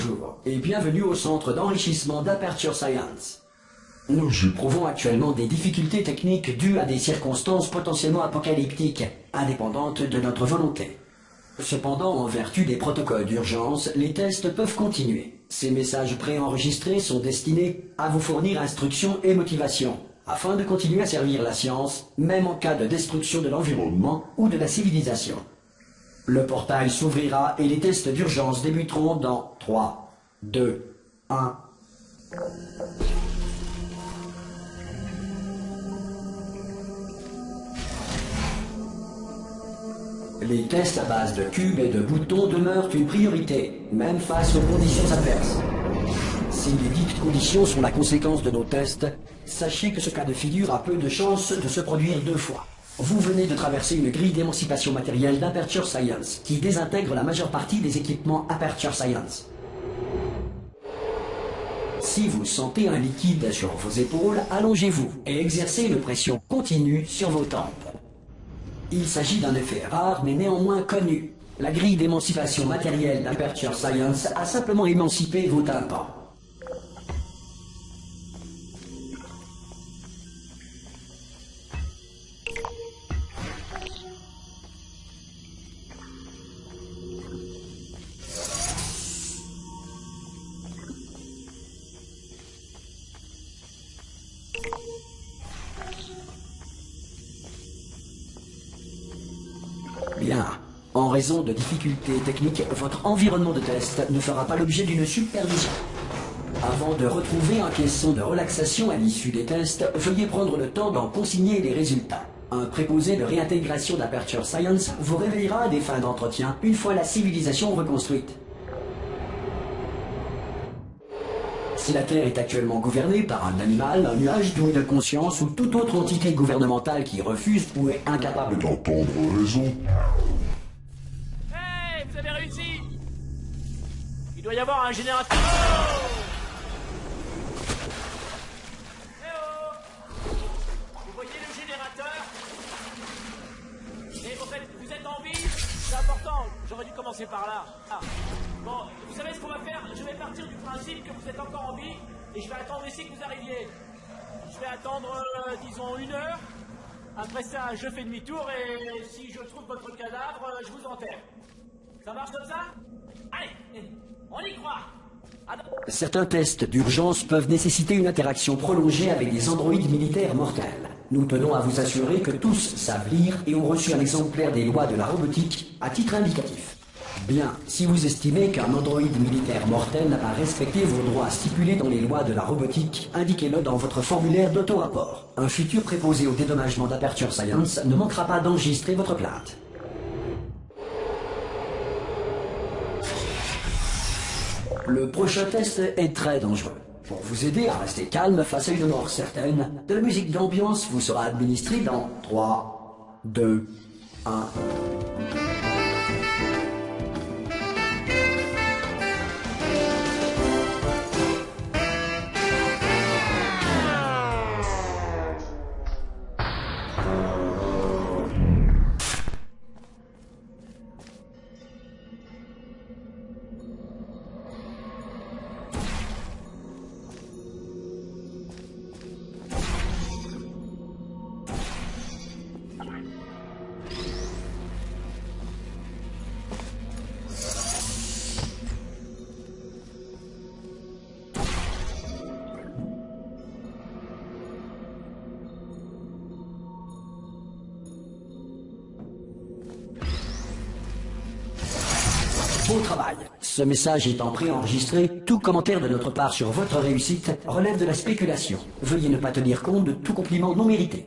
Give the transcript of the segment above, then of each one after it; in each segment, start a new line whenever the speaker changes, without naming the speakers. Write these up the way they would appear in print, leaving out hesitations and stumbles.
Bonjour et bienvenue au centre d'enrichissement d'Aperture Science. Nous éprouvons actuellement des difficultés techniques dues à des circonstances potentiellement apocalyptiques, indépendantes de notre volonté. Cependant, en vertu des protocoles d'urgence, les tests peuvent continuer. Ces messages préenregistrés sont destinés à vous fournir instructions et motivation, afin de continuer à servir la science, même en cas de destruction de l'environnement ou de la civilisation. Le portail s'ouvrira et les tests d'urgence débuteront dans 3, 2, 1... Les tests à base de cubes et de boutons demeurent une priorité, même face aux conditions adverses. Si les dites conditions sont la conséquence de nos tests, sachez que ce cas de figure a peu de chances de se produire 2 fois. Vous venez de traverser une grille d'émancipation matérielle d'Aperture Science, qui désintègre la majeure partie des équipements Aperture Science. Si vous sentez un liquide sur vos épaules, allongez-vous et exercez une pression continue sur vos tempes. Il s'agit d'un effet rare mais néanmoins connu. La grille d'émancipation matérielle d'Aperture Science a simplement émancipé vos tympans. Bien. En raison de difficultés techniques, votre environnement de test ne fera pas l'objet d'une supervision. Avant de retrouver un caisson de relaxation à l'issue des tests, veuillez prendre le temps d'en consigner les résultats. Un préposé de réintégration d'Aperture Science vous réveillera à des fins d'entretien une fois la civilisation reconstruite. Si la Terre est actuellement gouvernée par un animal, un nuage doué de conscience ou toute autre entité gouvernementale qui refuse ou est incapable
d'entendre raison.
Hey, vous avez réussi! Il doit y avoir un générateur. Eh oh! Vous voyez le générateur? Et en fait, vous êtes en vie? C'est important, j'aurais dû commencer par là. Ah. Bon, vous savez ce qu'on va faire? Je vais partir du principe que vous êtes encore en vie et je vais attendre ici que vous arriviez. Je vais attendre, disons, 1 heure. Après ça, je fais demi-tour et si je trouve votre cadavre, je vous enterre. Ça marche comme ça? Allez, on y croit.
Certains tests d'urgence peuvent nécessiter une interaction prolongée avec des androïdes militaires mortels. Nous tenons à vous assurer que tous savent lire et ont reçu un exemplaire des lois de la robotique à titre indicatif. Bien, si vous estimez qu'un androïde militaire mortel n'a pas respecté vos droits stipulés dans les lois de la robotique, indiquez-le dans votre formulaire d'auto-rapport. Un futur préposé au dédommagement d'Aperture Science ne manquera pas d'enregistrer votre plainte. Le prochain test est très dangereux. Pour vous aider à rester calme face à une mort certaine, de la musique d'ambiance vous sera administrée dans 3, 2, 1... Bon travail. Ce message étant préenregistré, tout commentaire de notre part sur votre réussite relève de la spéculation. Veuillez ne pas tenir compte de tout compliment non mérité.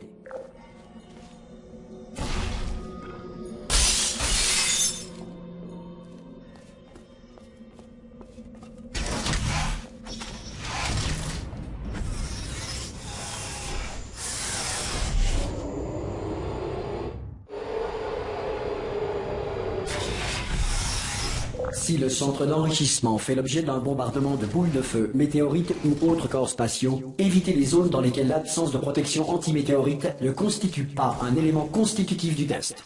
Si le centre d'enrichissement fait l'objet d'un bombardement de boules de feu, météorites ou autres corps spatiaux, évitez les zones dans lesquelles l'absence de protection antimétéorite ne constitue pas un élément constitutif du test.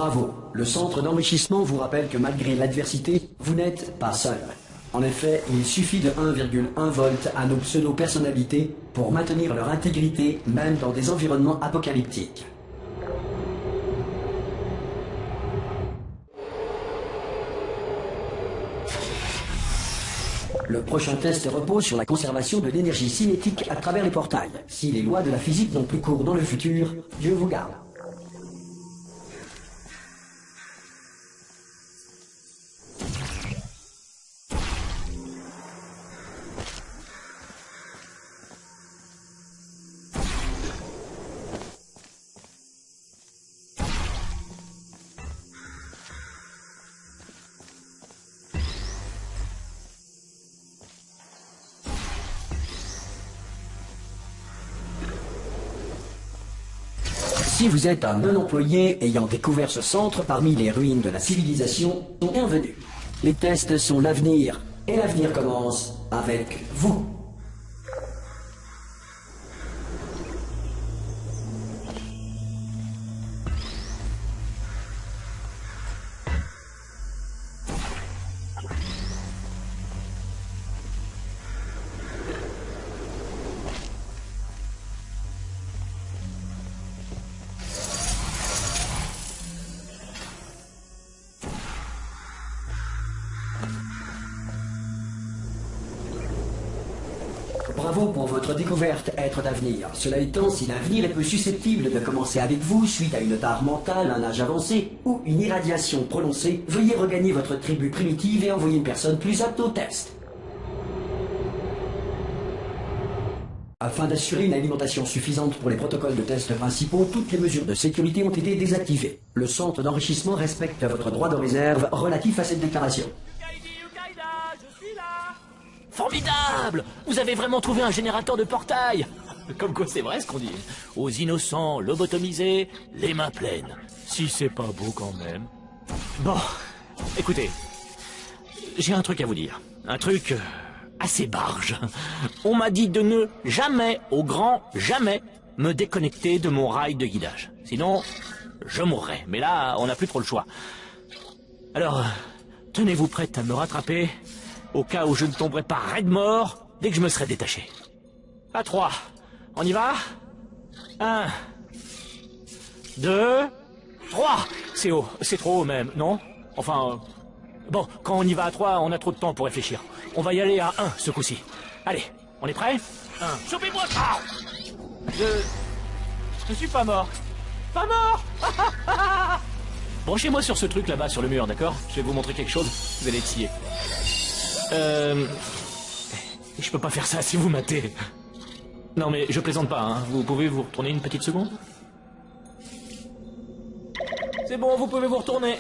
Bravo, le centre d'enrichissement vous rappelle que malgré l'adversité, vous n'êtes pas seul. En effet, il suffit de 1,1 volt à nos pseudo-personnalités pour maintenir leur intégrité même dans des environnements apocalyptiques. Le prochain test repose sur la conservation de l'énergie cinétique à travers les portails. Si les lois de la physique n'ont plus cours dans le futur, Dieu vous garde. Si vous êtes un non-employé ayant découvert ce centre parmi les ruines de la civilisation, bienvenue. Les tests sont l'avenir, et l'avenir commence avec vous. Bravo pour votre découverte, être d'avenir. Cela étant, si l'avenir est peu susceptible de commencer avec vous suite à une tare mentale, un âge avancé ou une irradiation prononcée, veuillez regagner votre tribu primitive et envoyer une personne plus apte au test. Afin d'assurer une alimentation suffisante pour les protocoles de test principaux, toutes les mesures de sécurité ont été désactivées. Le centre d'enrichissement respecte votre droit de réserve relatif à cette déclaration.
Je suis là.
Formidable! Vous avez vraiment trouvé un générateur de portail! Comme quoi c'est vrai ce qu'on dit. Aux innocents lobotomisés, les mains pleines. Si c'est pas beau quand même. Bon, écoutez, j'ai un truc à vous dire. Un truc assez barge. On m'a dit de ne jamais, au grand jamais, me déconnecter de mon rail de guidage. Sinon, je mourrais. Mais là, on n'a plus trop le choix. Alors, tenez-vous prête à me rattraper au cas où je ne tomberai pas raide mort dès que je me serai détaché. À 3. On y va? 1, 2, 3. C'est haut. C'est trop haut même, non? Enfin... bon, quand on y va à 3, on a trop de temps pour réfléchir. On va y aller à 1 ce coup-ci. Allez, on est prêts? 1. Chopez-moi ça!
Je suis pas mort. Pas mort.
Branchez-moi sur ce truc là-bas, sur le mur, d'accord? Je vais vous montrer quelque chose. Vous allez être scié. Je peux pas faire ça si vous matez. Non mais je plaisante pas, hein. Vous pouvez vous retourner une petite seconde?
C'est bon, vous pouvez vous retourner.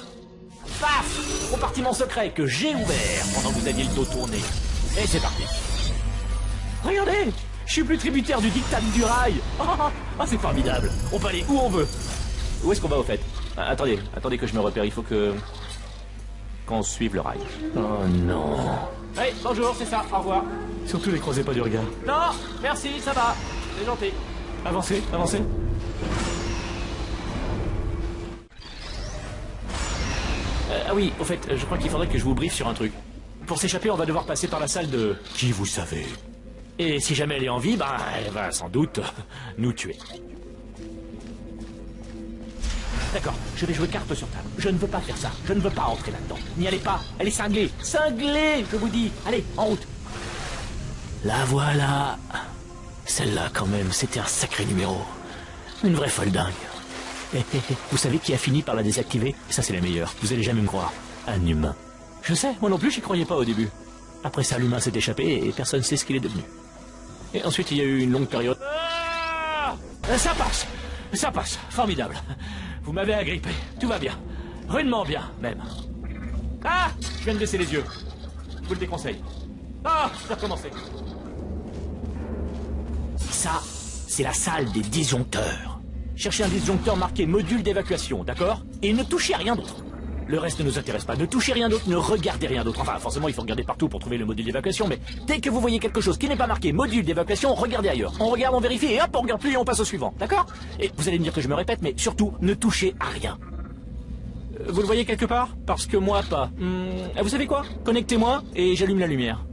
Paf! Compartiment secret que j'ai ouvert pendant que vous aviez le dos tourné. Et c'est parti. Regardez! Je suis plus tributaire du diktat du rail. Ah, c'est formidable. On peut aller où on veut. Où est-ce qu'on va au fait? Attendez que je me repère. Il faut qu'on suive le rail. Oh non.
Hey, bonjour, c'est ça, au revoir.
Surtout les croisez pas du regard.
Non, merci, ça va. C'est gentil.
Avancez. Ah oui, au fait, je crois qu'il faudrait que je vous briefe sur un truc. Pour s'échapper, on va devoir passer par la salle de... qui vous savez. Et si jamais elle est en vie, ben, elle va sans doute nous tuer. D'accord, je vais jouer carte sur table. Je ne veux pas faire ça. Je ne veux pas entrer là-dedans. N'y allez pas. Elle est cinglée. Cinglée, je vous dis. Allez, en route. La voilà. Celle-là, quand même, c'était un sacré numéro. Une vraie folle dingue. Vous savez qui a fini par la désactiver? Ça, c'est la meilleure. Vous allez jamais me croire. Un humain. Je sais, moi non plus, j'y croyais pas au début. Après ça, l'humain s'est échappé et personne ne sait ce qu'il est devenu. Et ensuite, il y a eu une longue période... Ça passe, formidable. Vous m'avez agrippé, tout va bien. Rudement bien, même. Ah! Je viens de baisser les yeux. Je vous le déconseille. Ah! Je vais recommencer. Ça, c'est la salle des disjoncteurs. Cherchez un disjoncteur marqué module d'évacuation, d'accord? Et ne touchez à rien d'autre. Le reste ne nous intéresse pas. Ne touchez rien d'autre, ne regardez rien d'autre. Enfin, forcément, il faut regarder partout pour trouver le module d'évacuation, mais dès que vous voyez quelque chose qui n'est pas marqué module d'évacuation, regardez ailleurs. On regarde, on vérifie, et hop, on regarde plus et on passe au suivant. D'accord? Et vous allez me dire que je me répète, mais surtout, ne touchez à rien. Vous le voyez quelque part? Parce que moi, pas. Vous savez quoi? Connectez-moi et j'allume la lumière.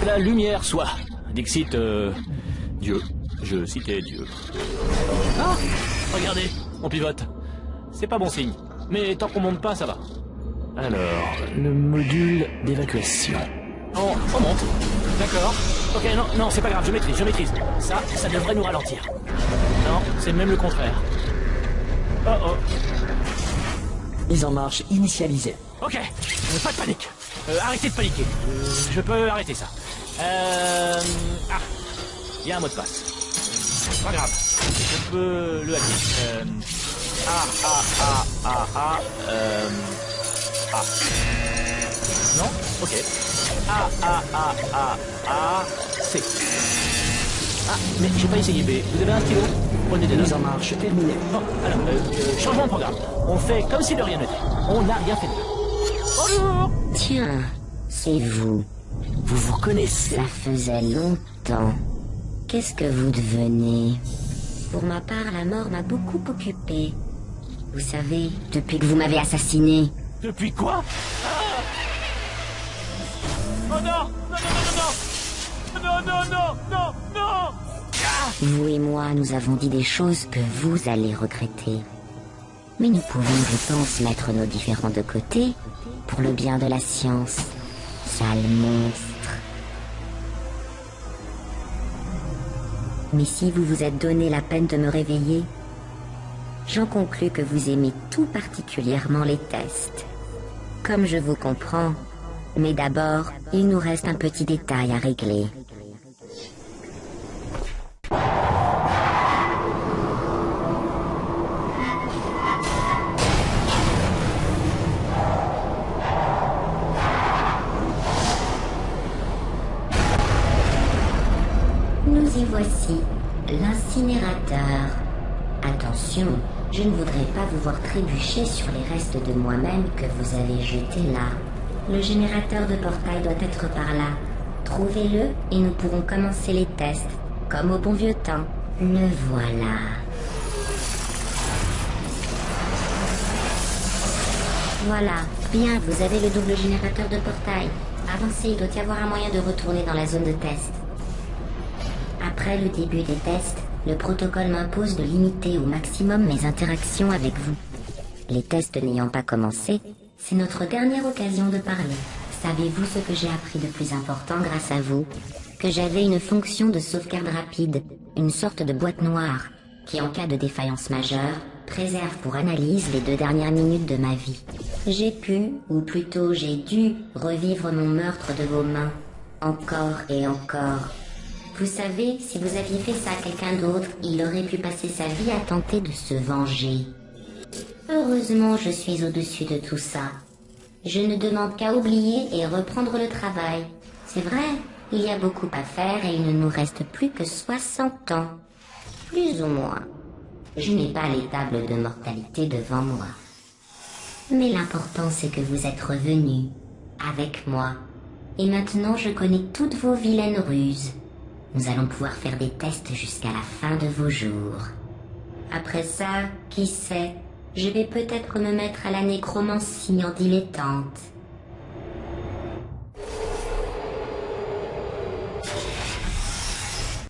La lumière soit. Dixit, Dieu. Je citais Dieu. Ah! Regardez, on pivote. C'est pas bon signe. Mais tant qu'on monte pas, ça va. Alors, le module d'évacuation. On monte. D'accord. Ok, non, c'est pas grave, je maîtrise. Ça devrait nous ralentir. Non, c'est même le contraire. Oh.
Mise en marche initialisée.
Ok, pas de panique. Arrêtez de paniquer. Je peux arrêter ça. Il y a un mot de passe. Pas grave. Je peux le hacker. Non? Ok. C. Mais j'ai pas essayé B. Vous avez un stylo? Prenez des notes.
Mise en marche terminée.
Bon, alors, changement de programme. On fait comme si de rien n'était. On n'a rien fait de mal. Bonjour!
Tiens, c'est vous.
Vous vous connaissez?
Ça faisait longtemps. Qu'est-ce que vous devenez? Pour ma part, la mort m'a beaucoup occupée. Vous savez, depuis que vous m'avez assassiné.
Depuis quoi? Oh non! Non!
Vous et moi, nous avons dit des choses que vous allez regretter. Mais nous pouvons, je pense, mettre nos différends de côté pour le bien de la science. Sale monstre. Mais si vous vous êtes donné la peine de me réveiller, j'en conclus que vous aimez tout particulièrement les tests. Comme je vous comprends, mais d'abord, il nous reste un petit détail à régler. Nous y voici, l'incinérateur. Attention, je ne voudrais pas vous voir trébucher sur les restes de moi-même que vous avez jetés là. Le générateur de portail doit être par là. Trouvez-le et nous pourrons commencer les tests, comme au bon vieux temps. Le voilà. Voilà, bien, vous avez le double générateur de portail. Avancez, il doit y avoir un moyen de retourner dans la zone de test. Après le début des tests, le protocole m'impose de limiter au maximum mes interactions avec vous. Les tests n'ayant pas commencé, c'est notre dernière occasion de parler. Savez-vous ce que j'ai appris de plus important grâce à vous? Que j'avais une fonction de sauvegarde rapide, une sorte de boîte noire, qui en cas de défaillance majeure, préserve pour analyse les 2 dernières minutes de ma vie. J'ai pu, ou plutôt j'ai dû, revivre mon meurtre de vos mains. Encore et encore. Vous savez, si vous aviez fait ça à quelqu'un d'autre, il aurait pu passer sa vie à tenter de se venger. Heureusement, je suis au-dessus de tout ça. Je ne demande qu'à oublier et reprendre le travail. C'est vrai, il y a beaucoup à faire et il ne nous reste plus que 60 ans. Plus ou moins. Je n'ai pas les tables de mortalité devant moi. Mais l'important c'est que vous êtes revenus, avec moi. Et maintenant je connais toutes vos vilaines ruses. Nous allons pouvoir faire des tests jusqu'à la fin de vos jours. Après ça, qui sait, je vais peut-être me mettre à la nécromancie en dilettante.